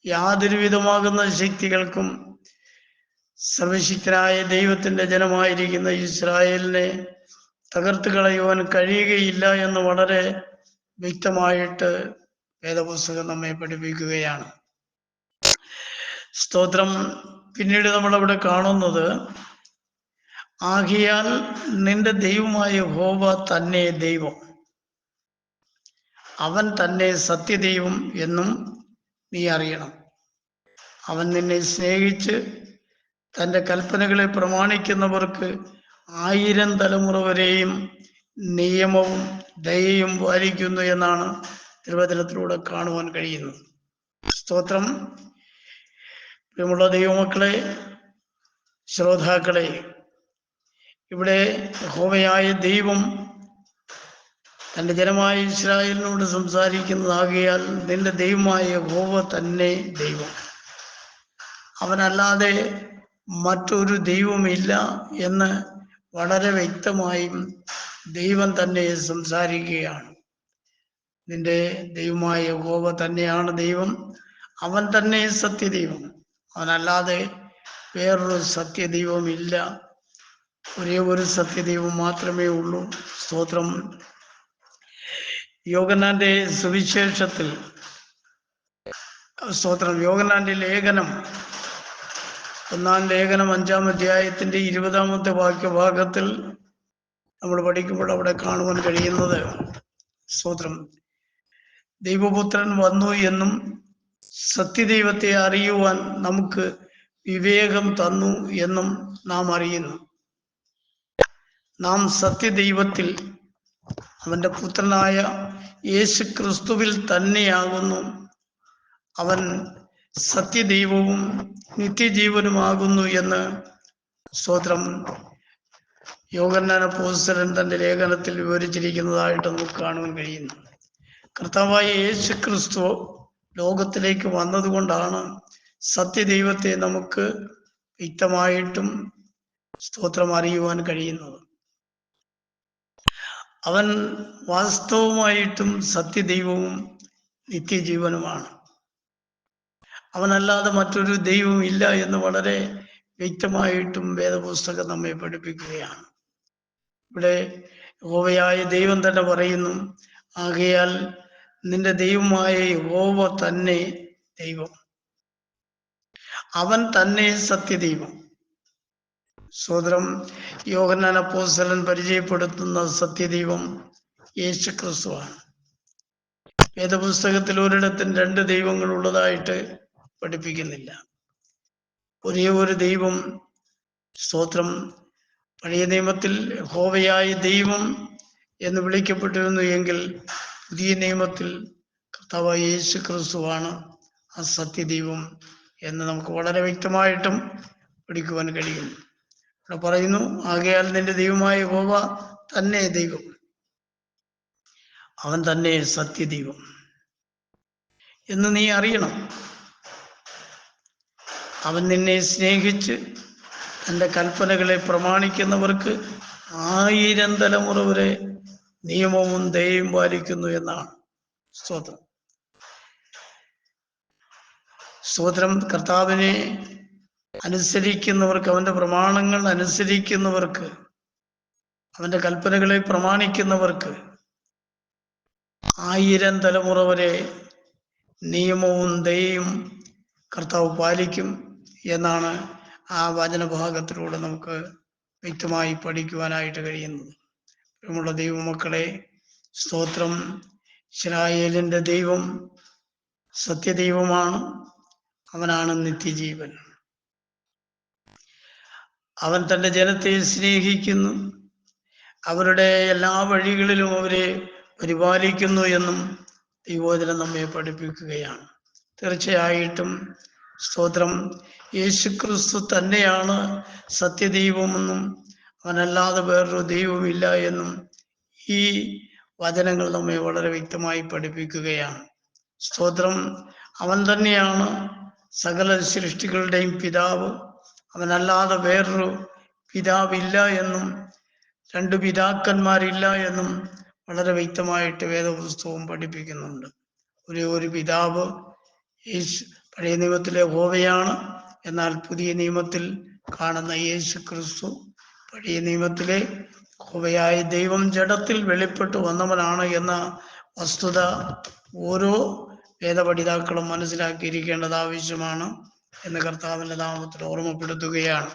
യാതൊരു വിധമാകുന്ന ശക്തികൾക്കും സർവശക്തനായ ദൈവത്തിന്റെ ജനമായിരിക്കുന്ന ഇസ്രായേലിനെ തകർത്ത് കളയുവാൻ കഴിയുകയില്ല എന്ന് വളരെ വ്യക്തമായിട്ട് വേദപുസ്തകം നമ്മെ പഠിപ്പിക്കുകയാണ്. സ്തോത്രം. പിന്നീട് നമ്മളവിടെ കാണുന്നത്, ആകയാൽ നിന്റെ ദൈവമായ യഹോവ തന്നെ ദൈവം, അവൻ തന്നെ സത്യദൈവം എന്നും നീ അറിയണം. അവൻ നിന്നെ സ്നേഹിച്ച് തൻ്റെ കൽപ്പനകളെ പ്രമാണിക്കുന്നവർക്ക് 1000 തലമുറ വരെയും നിയമവും ദയയും പാലിക്കുന്നു എന്നാണ് തിരുവചനത്തിലൂടെ കാണുവാൻ കഴിയുന്നത്. സ്തോത്രം. പ്രിയമുള്ള ദൈവമക്കളെ, ശ്രോതാക്കളെ, ഇവിടെ യഹോവയായ ദൈവം തൻ്റെ ജനമായ ഇസ്രായേലിനോട് സംസാരിക്കുന്നതാകയാൽ നിന്റെ ദൈവമായ യഹോവ തന്നെ ദൈവം, അവനല്ലാതെ മറ്റൊരു ദൈവമില്ല എന്ന് വളരെ വ്യക്തമായും ദൈവം തന്നെ സംസാരിക്കുകയാണ്. നിന്റെ ദൈവമായ യഹോവ തന്നെയാണ് ദൈവം, അവൻ തന്നെ സത്യദൈവം, അവനല്ലാതെ വേറൊരു സത്യദൈവമില്ല, ഒരേ ഒരു സത്യദൈവം മാത്രമേ ഉള്ളൂ. സ്തോത്രം. യോഹന്നാന്റെ സുവിശേഷത്തിൽ, സ്തോത്രം, യോഹന്നാന്റെ ലേഖനം, 1-ാം ലേഖനം 5-ാം അധ്യായത്തിന്റെ 20-ാമത്തെ വാക്യഭാഗത്തിൽ നമ്മൾ പഠിക്കുമ്പോൾ അവിടെ കാണുവാൻ കഴിയുന്നത്, സ്തോത്രം, ദൈവപുത്രൻ വന്നു എന്നും സത്യദൈവത്തെ അറിയുവാൻ നമുക്ക് വിവേകം തന്നു എന്നും നാം അറിയുന്നു. നാം സത്യദൈവത്തിൽ, അവന്റെ പുത്രനായ യേശു ക്രിസ്തുവിൽ തന്നെയാകുന്നു. അവൻ സത്യദൈവവും നിത്യജീവനുമാകുന്നു എന്ന്, സ്തോത്രം, യോഹന്നാൻ അപ്പോസ്തലൻ തന്റെ ലേഖനത്തിൽ വിവരിച്ചിരിക്കുന്നതായിട്ട് നമുക്ക് കാണുവാൻ കഴിയുന്നു. കർത്താവായ യേശു ക്രിസ്തു ലോകത്തിലേക്ക് വന്നതുകൊണ്ടാണ് സത്യദൈവത്തെ നമുക്ക് വ്യക്തമായിട്ടും, സ്തോത്രം, അറിയുവാൻ കഴിയുന്നത്. അവൻ വാസ്തവമായിട്ടും സത്യദൈവവും നിത്യജീവനുമാണ്. അവനല്ലാതെ മറ്റൊരു ദൈവം ഇല്ല എന്ന് വളരെ വ്യക്തമായിട്ടും വേദപുസ്തകം നമ്മെ പഠിപ്പിക്കുകയാണ്. ഇവിടെ യഹോവയായ ദൈവം തന്നെ പറയുന്നു, ആകയാൽ നിന്റെ ദൈവമായ യഹോവ തന്നെ ദൈവം, അവൻ തന്നെ സത്യദൈവം. സോദരം, യോഹന്നാൻ അപ്പോസ്തലൻ പരിചയപ്പെടുത്തുന്ന സത്യദൈവം യേശു ക്രിസ്തുവാണ്. വേദപുസ്തകത്തിൽ ഒരിടത്തും 2 ദൈവങ്ങൾ ഉള്ളതായിട്ട് പഠിപ്പിക്കുന്നില്ല. ഒരേ ഒരു ദൈവം. സ്തോത്രം. പഴയ നിയമത്തിൽ യഹോവയായ ദൈവം എന്ന് വിളിക്കപ്പെട്ടിരുന്നു എങ്കിൽ പുതിയ നിയമത്തിൽ കർത്താവായ യേശു ക്രിസ്തുവാണ് ആ സത്യദൈവം എന്ന് നമുക്ക് വളരെ വ്യക്തമായിട്ടും പഠിക്കുവാൻ കഴിയും. ഇവിടെ പറയുന്നു, ആകയാൽ നിന്റെ ദൈവമായ യഹോവ തന്നെ ദൈവം, അവൻ തന്നെ സത്യദൈവം എന്ന് നീ അറിയണം. അവൻ നിന്നെ സ്നേഹിച്ച് തൻ്റെ കൽപ്പനകളെ പ്രമാണിക്കുന്നവർക്ക് 1000 തലമുറ വരെ നിയമവും ദയയും പാലിക്കുന്നു എന്നാണ്. സ്തോത്രം. സ്തോത്രം. കർത്താവിനെ അനുസരിക്കുന്നവർക്ക്, അവൻ്റെ പ്രമാണങ്ങൾ അനുസരിക്കുന്നവർക്ക്, അവൻ്റെ കൽപ്പനകളെ പ്രമാണിക്കുന്നവർക്ക് 1000 തലമുറ വരെ നിയമവും ദയയും കർത്താവ് പാലിക്കും എന്നാണ് ആ വചനഭാഗത്തിലൂടെ നമുക്ക് വ്യക്തമായി പഠിക്കുവാനായിട്ട് കഴിയുന്നത്. പ്രിയമുള്ള ദൈവമക്കളെ, സ്തോത്രം. ഇസ്രായേലിൻ്റെ ദൈവം സത്യദൈവമാണ്. അവനാണ് നിത്യജീവൻ. അവൻ തൻ്റെ ജനത്തെ സ്നേഹിക്കുന്നു, അവരുടെ എല്ലാ വഴികളിലും അവരെ പരിപാലിക്കുന്നു എന്നും ദൈവവചനം നമ്മെ പഠിപ്പിക്കുകയാണ്. തീർച്ചയായിട്ടും സ്തോത്രം, യേശുക്രിസ്തു തന്നെയാണ് സത്യദൈവമെന്നും അവനല്ലാതെ വേറൊരു ദൈവമില്ല എന്നും ഈ വചനങ്ങൾ നമ്മെ വളരെ വ്യക്തമായി പഠിപ്പിക്കുകയാണ്. സ്തോത്രം. അവൻ തന്നെയാണ് സകല സൃഷ്ടികളുടെയും പിതാവ്, അവനല്ലാതെ വേറൊരു പിതാവില്ല എന്നും 2 പിതാക്കന്മാരില്ല എന്നും വളരെ വ്യക്തമായിട്ട് വേദപുസ്തകവും പഠിപ്പിക്കുന്നുണ്ട്. ഒരു പിതാവ് പഴയ നിയമത്തിലെ യഹോവയാണ്. എന്നാൽ പുതിയ നിയമത്തിൽ കാണുന്ന യേശു ക്രിസ്തു പഴയ നിയമത്തിലെ യഹോവയായ ദൈവം ജഡത്തിൽ വെളിപ്പെട്ടു വന്നവനാണ് എന്ന വസ്തുത ഓരോ വേദപഠിതാക്കളും മനസ്സിലാക്കിയിരിക്കേണ്ടത് ആവശ്യമാണ് എന്ന് കർത്താവിൻ്റെ നാമത്തിൽ ഓർമ്മപ്പെടുത്തുകയാണ്.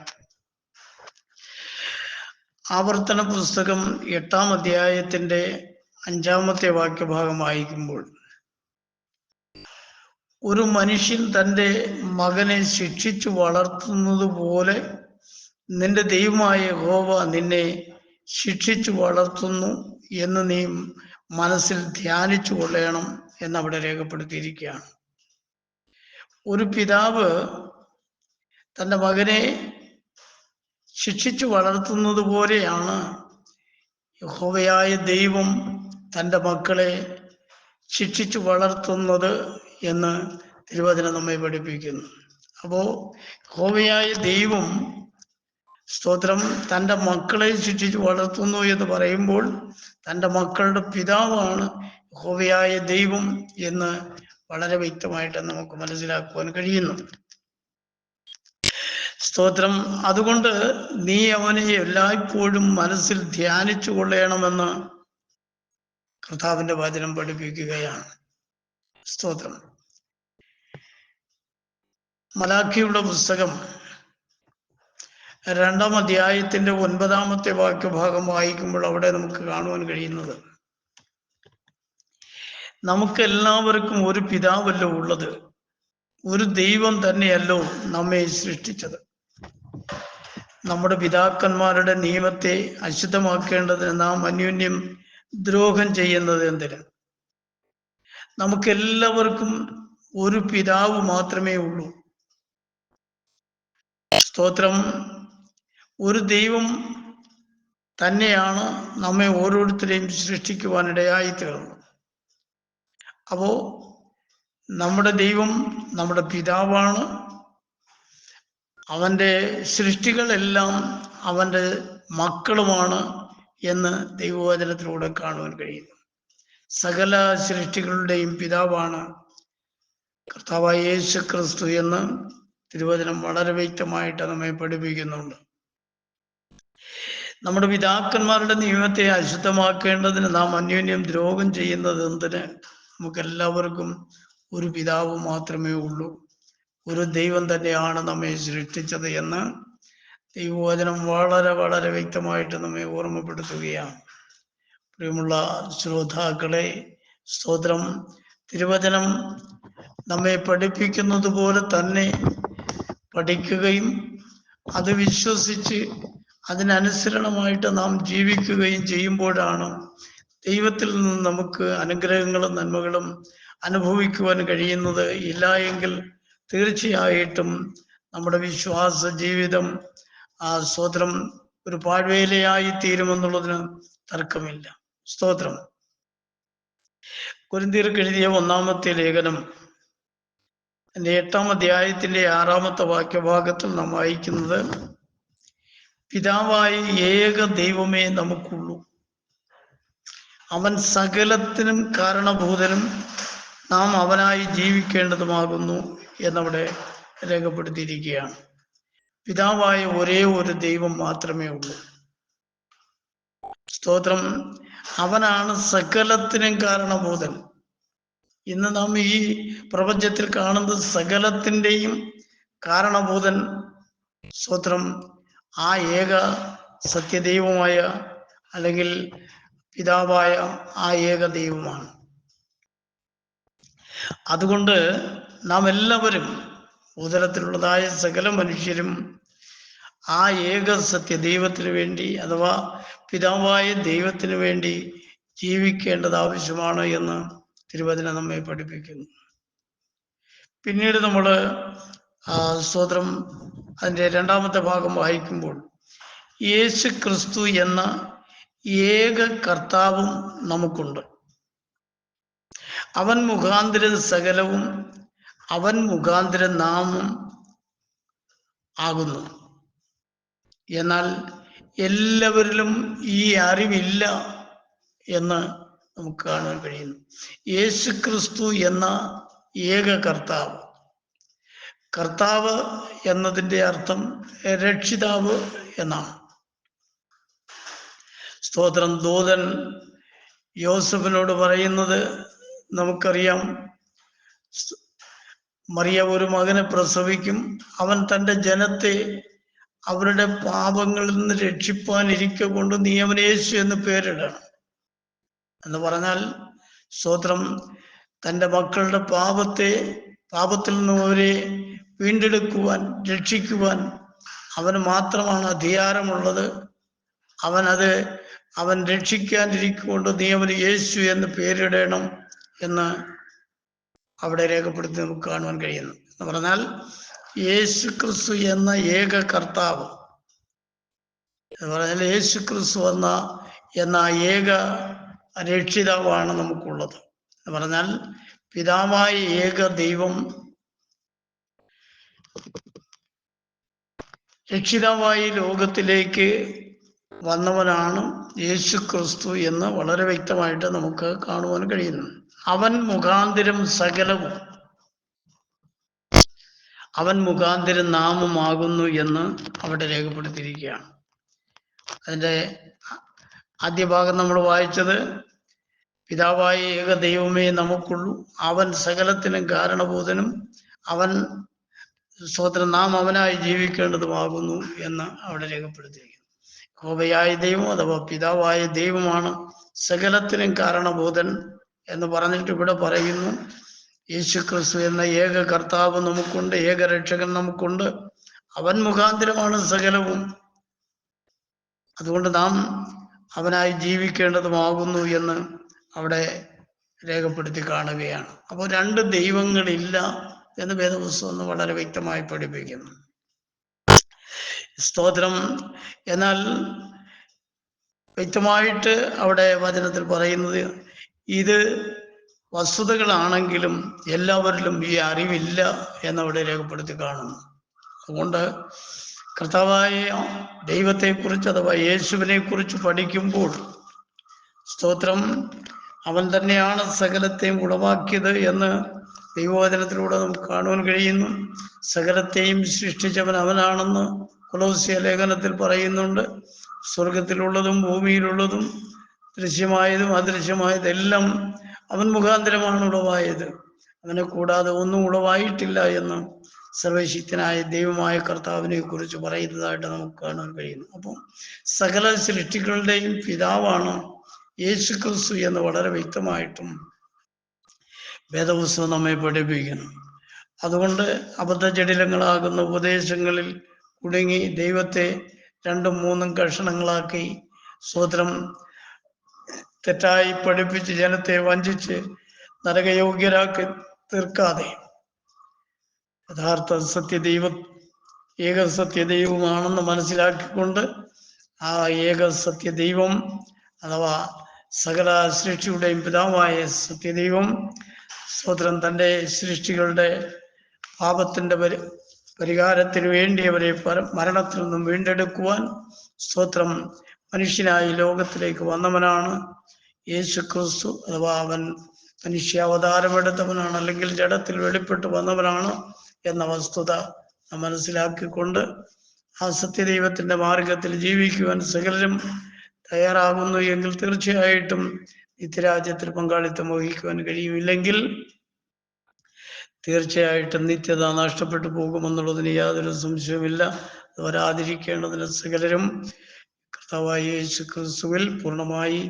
ആവർത്തന പുസ്തകം 8-ാം അധ്യായത്തിൻ്റെ 5-ാമത്തെ വാക്യഭാഗം വായിക്കുമ്പോൾ, ഒരു മനുഷ്യൻ തൻ്റെ മകനെ ശിക്ഷിച്ചു വളർത്തുന്നത് പോലെ നിന്റെ ദൈവമായ യഹോവ നിന്നെ ശിക്ഷിച്ചു വളർത്തുന്നു എന്ന് നീ മനസ്സിൽ ധ്യാനിച്ചു കൊള്ളണം എന്നവിടെ രേഖപ്പെടുത്തിയിരിക്കുകയാണ്. ഒരു പിതാവ് തൻ്റെ മകനെ ശിക്ഷിച്ചു വളർത്തുന്നത് പോലെയാണ് യഹോവയായ ദൈവം തൻ്റെ മക്കളെ ശിക്ഷിച്ചു വളർത്തുന്നത് എന്ന് തിരുവചനം നമ്മെ പഠിപ്പിക്കുന്നു. അപ്പോൾ യഹോവയായ ദൈവം, സ്തോത്രം, തൻ്റെ മക്കളെ ശിക്ഷിച്ചു വളർത്തുന്നു എന്ന് പറയുമ്പോൾ തൻ്റെ മക്കളുടെ പിതാവാണ് യഹോവയായ ദൈവം എന്ന് വളരെ വ്യക്തമായിട്ട് നമുക്ക് മനസ്സിലാക്കുവാൻ കഴിയുന്നു. സ്തോത്രം. അതുകൊണ്ട് നീ അവനെ എല്ലായ്പ്പോഴും മനസ്സിൽ ധ്യാനിച്ചു കൊള്ളണമെന്ന് കർത്താവിൻ്റെ വചനം പഠിപ്പിക്കുകയാണ്. സ്തോത്രം. മലാഖിയുടെ പുസ്തകം 2-ാം അധ്യായത്തിൻ്റെ 9-ാമത്തെ വാക്യഭാഗം വായിക്കുമ്പോൾ അവിടെ നമുക്ക് കാണുവാൻ കഴിയുന്നത്, നമുക്കെല്ലാവർക്കും ഒരു പിതാവല്ലോ ഉള്ളത്, ഒരു ദൈവം തന്നെയല്ലോ നമ്മെ സൃഷ്ടിച്ചത്. നമ്മുടെ പിതാക്കന്മാരുടെ നിയമത്തെ അശുദ്ധമാക്കേണ്ടതിന് നാം അന്യോന്യം ദ്രോഹം ചെയ്യുന്നത് എന്തിന്? നമുക്കെല്ലാവർക്കും ഒരു പിതാവ് മാത്രമേ ഉള്ളൂ. സ്തോത്രം. ഒരു ദൈവം തന്നെയാണ് നമ്മെ ഓരോരുത്തരെയും സൃഷ്ടിക്കുവാനിടയായി തീർന്നത്. അപ്പോ നമ്മുടെ ദൈവം നമ്മുടെ പിതാവാണ്. അവൻ്റെ സൃഷ്ടികളെല്ലാം അവൻ്റെ മക്കളുമാണ് എന്ന് ദൈവവചനത്തിലൂടെ കാണുവാൻ കഴിയുന്നു. സകല സൃഷ്ടികളുടെയും പിതാവാണ് കർത്താവായ യേശു ക്രിസ്തു എന്ന് തിരുവചനം വളരെ വ്യക്തമായിട്ട് നമ്മെ പഠിപ്പിക്കുന്നുണ്ട്. നമ്മുടെ പിതാക്കന്മാരുടെ നിയമത്തെ അശുദ്ധമാക്കേണ്ടതിന് നാം അന്യോന്യം ദ്രോഹം ചെയ്യുന്നത് എന്തിന്? നമുക്കെല്ലാവർക്കും ഒരു പിതാവ് മാത്രമേ ഉള്ളൂ, ഒരു ദൈവം തന്നെയാണ് നമ്മെ സൃഷ്ടിച്ചത് എന്ന് ദൈവവചനം വളരെ വളരെ വ്യക്തമായിട്ട് നമ്മെ ഓർമ്മപ്പെടുത്തുകയാണ്. പ്രിയമുള്ള ശ്രോതാക്കളെ, സ്തോത്രം, തിരുവചനം നമ്മെ പഠിപ്പിക്കുന്നത് പോലെ തന്നെ പഠിക്കുകയും അത് വിശ്വസിച്ച് അതിനനുസരണമായിട്ട് നാം ജീവിക്കുകയും ചെയ്യുമ്പോഴാണ് ദൈവത്തിൽ നിന്ന് നമുക്ക് അനുഗ്രഹങ്ങളും നന്മകളും അനുഭവിക്കുവാൻ കഴിയുന്നത് ഇല്ല എങ്കിൽ തീർച്ചയായിട്ടും നമ്മുടെ വിശ്വാസ ജീവിതം സ്തോത്രം ഒരു പാഴ്വേലയായി തീരുമെന്നുള്ളതിന് തർക്കമില്ല. സ്തോത്രം. കൊരിന്ത്യർക്ക് എഴുതിയ 1-ാമത്തെ ലേഖനം 8-ാം അധ്യായത്തിന്റെ 6-ാമത്തെ വാക്യഭാഗത്തിൽ നാം വായിക്കുന്നത്, പിതാവായ ഏക ദൈവമേ നമുക്കുള്ളൂ, അവൻ സകലത്തിനും കാരണഭൂതനും നാം അവനായി ജീവിക്കേണ്ടതുമാകുന്നു എന്നവിടെ രേഖപ്പെടുത്തിയിരിക്കുകയാണ്. പിതാവായ ഒരേ ഒരു ദൈവം മാത്രമേ ഉള്ളൂ. സ്തോത്രം. അവനാണ് സകലത്തിനും കാരണഭൂതൻ. ഇന്ന് നാം ഈ പ്രപഞ്ചത്തിൽ കാണുന്നത് സകലത്തിൻ്റെയും കാരണഭൂതൻ സ്തോത്രം ആ ഏക സത്യദൈവമായ അല്ലെങ്കിൽ പിതാവായ ആ ഏക ദൈവമാണ്. അതുകൊണ്ട് നാം എല്ലാവരും ഉദരത്തിലുള്ളതായ സകല മനുഷ്യരും ആ ഏക സത്യദൈവത്തിന് വേണ്ടി അഥവാ പിതാവായ ദൈവത്തിന് വേണ്ടി ജീവിക്കേണ്ടത് ആവശ്യമാണ് എന്ന് തിരുവചനം നമ്മെ പഠിപ്പിക്കുന്നു. പിന്നീട് നമ്മൾ സ്തോത്രം അതിൻ്റെ 2-ാമത്തെ ഭാഗം വായിക്കുമ്പോൾ, യേശു ക്രിസ്തു എന്ന ഏക കർത്താവും നമുക്കുണ്ട്. അവൻ മുഖാന്തരം സകലവും അവൻ മുഖാന്തരം നാമും ആകുന്നു. എന്നാൽ എല്ലാവരിലും ഈ അറിവില്ല എന്ന് നമുക്ക് കാണാൻ കഴിയുന്നു. യേശു ക്രിസ്തു എന്ന ഏക കർത്താവ്. കർത്താവ് എന്നതിൻ്റെ അർത്ഥം രക്ഷിതാവ് എന്നാണ്. സ്തോത്രം. ദൂതൻ യോസഫിനോട് പറയുന്നത് നമുക്കറിയാം. മറിയ ഒരു മകനെ പ്രസവിക്കും, അവൻ തൻ്റെ ജനത്തെ അവരുടെ പാപങ്ങളിൽ നിന്ന് രക്ഷിപ്പാനിരിക്കെ കൊണ്ട് നീ അവന് യേശു എന്ന് പേരിടണം എന്ന് പറഞ്ഞാൽ, സ്തോത്രം, തൻ്റെ മക്കളുടെ പാപത്തിൽ നിന്നും അവരെ വീണ്ടെടുക്കുവാൻ രക്ഷിക്കുവാൻ അവന് മാത്രമാണ് അധികാരമുള്ളത്. അവൻ രക്ഷിക്കാനിരിക്കൊണ്ട് നീ അവന് യേശു എന്ന് പേരിടണം എന്ന് അവിടെ രേഖപ്പെടുത്തി നമുക്ക് കാണുവാൻ കഴിയുന്നു. എന്ന് പറഞ്ഞാൽ യേശു ക്രിസ്തു എന്ന ഏക കർത്താവ് എന്ന് പറഞ്ഞാൽ യേശു ക്രിസ്തു എന്ന ഏക രക്ഷിതാവാണ് നമുക്കുള്ളത്. എന്ന് പറഞ്ഞാൽ പിതാവായ ഏക ദൈവം രക്ഷിതാവായി ലോകത്തിലേക്ക് വന്നവനാണ് യേശു ക്രിസ്തു എന്ന് വളരെ വ്യക്തമായിട്ട് നമുക്ക് കാണുവാൻ കഴിയുന്നു. അവൻ മുഖാന്തരം സകലവും അവൻ മുഖാന്തരം നാമുമാകുന്നു എന്ന് അവിടെ രേഖപ്പെടുത്തിയിരിക്കുകയാണ്. അതിൻ്റെ ആദ്യ ഭാഗം നമ്മൾ വായിച്ചത്, പിതാവായ ഏക ദൈവമേ നമുക്കുള്ളൂ, അവൻ സകലത്തിനും കാരണഭൂതനും അവൻ സ്തോത്രം നാം അവനായി ജീവിക്കേണ്ടതുമാകുന്നു എന്ന് അവിടെ രേഖപ്പെടുത്തിയിരിക്കുന്നു. യഹോവയായ ദൈവം അഥവാ പിതാവായ ദൈവമാണ് സകലത്തിനും കാരണഭൂതൻ എന്ന് പറഞ്ഞിട്ട് ഇവിടെ പറയുന്നു, യേശു ക്രിസ്തു എന്ന ഏക കർത്താവ് നമുക്കുണ്ട്, ഏക രക്ഷകൻ നമുക്കുണ്ട്, അവൻ മുഖാന്തരമാണ് സകലവും, അതുകൊണ്ട് നാം അവനായി ജീവിക്കേണ്ടതുമാകുന്നു എന്ന് അവിടെ രേഖപ്പെടുത്തി കാണുകയാണ്. അപ്പോൾ 2 ദൈവങ്ങളില്ല എന്ന് വേദപുസ്തകം വളരെ വ്യക്തമായി പഠിപ്പിക്കുന്നു. സ്തോത്രം. എന്നാൽ വ്യക്തമായിട്ട് അവിടെ വചനത്തിൽ പറയുന്നത് ഇത് വസ്തുതകളാണെങ്കിലും എല്ലാവരിലും ഈ അറിവില്ല എന്നവിടെ രേഖപ്പെടുത്തി കാണുന്നു. അതുകൊണ്ട് കർത്താവായ ദൈവത്തെക്കുറിച്ച് അഥവാ യേശുവിനെ കുറിച്ച് പഠിക്കുമ്പോൾ സ്തോത്രം അവൻ തന്നെയാണ് സകലത്തെയും ഉളവാക്കിയത് എന്ന് ദൈവവചനത്തിലൂടെ നമുക്ക് കാണുവാൻ കഴിയുന്നു. സകലത്തെയും സൃഷ്ടിച്ചവൻ അവനാണെന്ന് കൊലോസ്യ ലേഖനത്തിൽ പറയുന്നുണ്ട്. സ്വർഗത്തിലുള്ളതും ഭൂമിയിലുള്ളതും ദൃശ്യമായതും അദൃശ്യമായതെല്ലാം അവൻ മുഖാന്തരമാണ് ഉളവായത്, അവനെ കൂടാതെ ഒന്നും ഉളവായിട്ടില്ല എന്ന് സർവശക്തനായ ദൈവമായ കർത്താവിനെ കുറിച്ച് പറയുന്നതായിട്ട് നമുക്ക് കാണാൻ കഴിയുന്നു. അപ്പം സകല സൃഷ്ടികളുടെയും പിതാവാണ് യേശു ക്രിസ്തു എന്ന് വളരെ വ്യക്തമായിട്ടും വേദപുസ്തകം നമ്മെ പഠിപ്പിക്കുന്നു. അതുകൊണ്ട് അബദ്ധജടിലങ്ങളാകുന്ന ഉപദേശങ്ങളിൽ കുടുങ്ങി ദൈവത്തെ 2-3 കഷണങ്ങളാക്കി സ്തോത്രം തെറ്റായി പഠിപ്പിച്ച് ജനത്തെ വഞ്ചിച്ച് നരകയോഗ്യരാക്കി തീർക്കാതെ യഥാർത്ഥ സത്യദൈവം ഏക സത്യദൈവമാണെന്ന് മനസ്സിലാക്കിക്കൊണ്ട് ആ ഏക സത്യദൈവം അഥവാ സകല സൃഷ്ടിയുടെയും പിതാവായ സത്യദൈവം സ്തോത്രം തൻ്റെ സൃഷ്ടികളുടെ പാപത്തിൻ്റെ പരിഹാരത്തിന് വേണ്ടി അവരെ മരണത്തിൽ നിന്നും വീണ്ടെടുക്കുവാൻ സ്തോത്രം മനുഷ്യനായി ലോകത്തിലേക്ക് വന്നവനാണ് യേശു ക്രിസ്തു. അഥവാ അവൻ മനുഷ്യാവതാരമെടുത്തവനാണ്, അല്ലെങ്കിൽ ജഡത്തിൽ വെളിപ്പെട്ട് വന്നവനാണ് എന്ന വസ്തുത മനസ്സിലാക്കിക്കൊണ്ട് ആ സത്യദൈവത്തിൻ്റെ മാർഗത്തിൽ ജീവിക്കുവാൻ സകലരും തയ്യാറാകുന്നു എങ്കിൽ തീർച്ചയായിട്ടും നിത്യരാജ്യത്തിൽ പങ്കാളിത്തം വഹിക്കുവാൻ കഴിയുമില്ലെങ്കിൽ തീർച്ചയായിട്ടും നിത്യത നഷ്ടപ്പെട്ടു പോകുമെന്നുള്ളതിന് യാതൊരു സംശയവുമില്ല. വരാതിരിക്കേണ്ടതിന് സകലരും കർത്താവായ യേശു ക്രിസ്തുവിൽ പൂർണ്ണമായി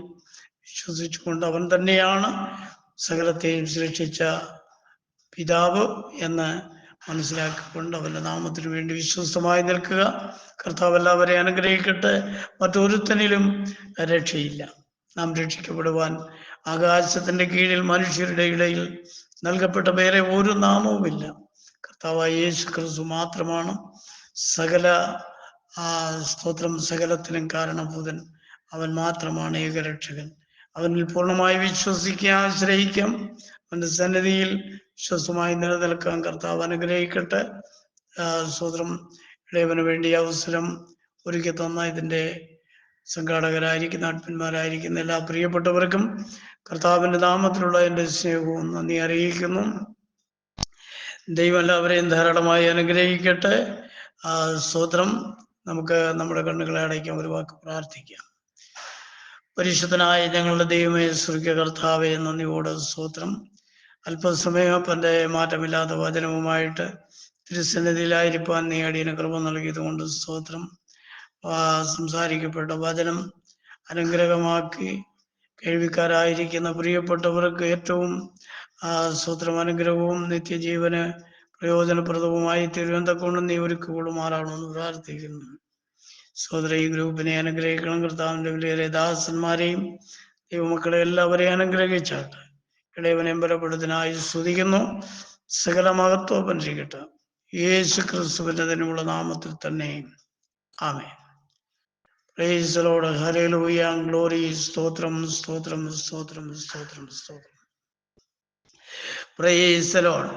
വിശ്വസിച്ചുകൊണ്ട് അവൻ തന്നെയാണ് സകലത്തെയും സൃഷ്ടിച്ച പിതാവ് എന്ന് മനസ്സിലാക്കിക്കൊണ്ട് അവൻ്റെ നാമത്തിന് വേണ്ടി വിശ്വസ്തമായി നിൽക്കുക. കർത്താവ് എല്ലാവരെയും അനുഗ്രഹിക്കട്ടെ. മറ്റൊരുത്തനിലും രക്ഷയില്ല. നാം രക്ഷിക്കപ്പെടുവാൻ ആകാശത്തിൻ്റെ കീഴിൽ മനുഷ്യരുടെ ഇടയിൽ നൽകപ്പെട്ട വേറെ ഒരു നാമവുമില്ല. കർത്താവായ യേശു ക്രിസ്തു മാത്രമാണ് സകല സ്തോത്രം സകലത്തിനും കാരണഭൂതൻ. അവൻ മാത്രമാണ് ഏകരക്ഷകൻ. അവനിൽ പൂർണ്ണമായി വിശ്വസിക്കാം, ആശ്രയിക്കാം. അവൻ്റെ സന്നിധിയിൽ വിശ്വസമായി നിലനിൽക്കാൻ കർത്താവ് അനുഗ്രഹിക്കട്ടെ. സ്തോത്രം. ഇടയവന് വേണ്ടി അവസരം ഒരുക്കി തന്ന ഇതിൻ്റെ സംഘാടകരായിരിക്കുന്ന ആത്മന്മാരായിരിക്കുന്ന എല്ലാ പ്രിയപ്പെട്ടവർക്കും കർത്താവിൻ്റെ നാമത്തിലുള്ള എൻ്റെ സ്നേഹവും നന്ദി അറിയിക്കുന്നു. ദൈവം എല്ലാവരെയും ധാരാളമായി അനുഗ്രഹിക്കട്ടെ. സ്തോത്രം. നമുക്ക് നമ്മുടെ കണ്ണുകളെ അടയ്ക്കാം, ഒരു വാക്ക് പ്രാർത്ഥിക്കാം. പരിശുദ്ധനായ ഞങ്ങളുടെ ദൈവമേ, സ്വർഗ്ഗ കർത്താവേ, നന്ദിയോട് സ്തോത്രം. അല്പസമയം തൻ്റെ മാറ്റമില്ലാത്ത വചനവുമായിട്ട് തിരുസന്നിധിയിലായിരിക്കാൻ നീ അടിയന് കൃപ നൽകിയത് കൊണ്ട് സ്തോത്രം. സംസാരിക്കപ്പെട്ട വചനം അനുഗ്രഹമാക്കി കേൾവിക്കാരായിരിക്കുന്ന പ്രിയപ്പെട്ടവർക്ക് ഏറ്റവും സ്തോത്രം അനുഗ്രഹവും നിത്യജീവന് പ്രയോജനപ്രദവുമായി തിരുവനന്തപുരം നീ ഒരുക്കുകൊള്ളുമാറാണെന്ന് പ്രാർത്ഥിക്കുന്നു. സഹോദര, ഈ ഗ്രൂപ്പിനെ അനുഗ്രഹിക്കണം. കർത്താവിൻ്റെ വിലയേറെ ദാസന്മാരെയും ദൈവമക്കളെ എല്ലാവരെയും അനുഗ്രഹിച്ചാട്ടെ. ഇടയവനെയും ബലപ്പെടുത്തിനായി സ്തുതിക്കുന്നു. സകല മഹത്വം ചെയ്യട്ടെ യേശു ക്രിസ്തുവിൻ്റെ തന്നെയുള്ള നാമത്തിൽ തന്നെ. ആമേൻ. Praise the lord. ഹല്ലേലൂയ. ഗ്ലോറി. സ്തോത്രം, സ്തോത്രം, സ്തോത്രം, സ്തോത്രം, സ്തോത്രം. Praise the Lord.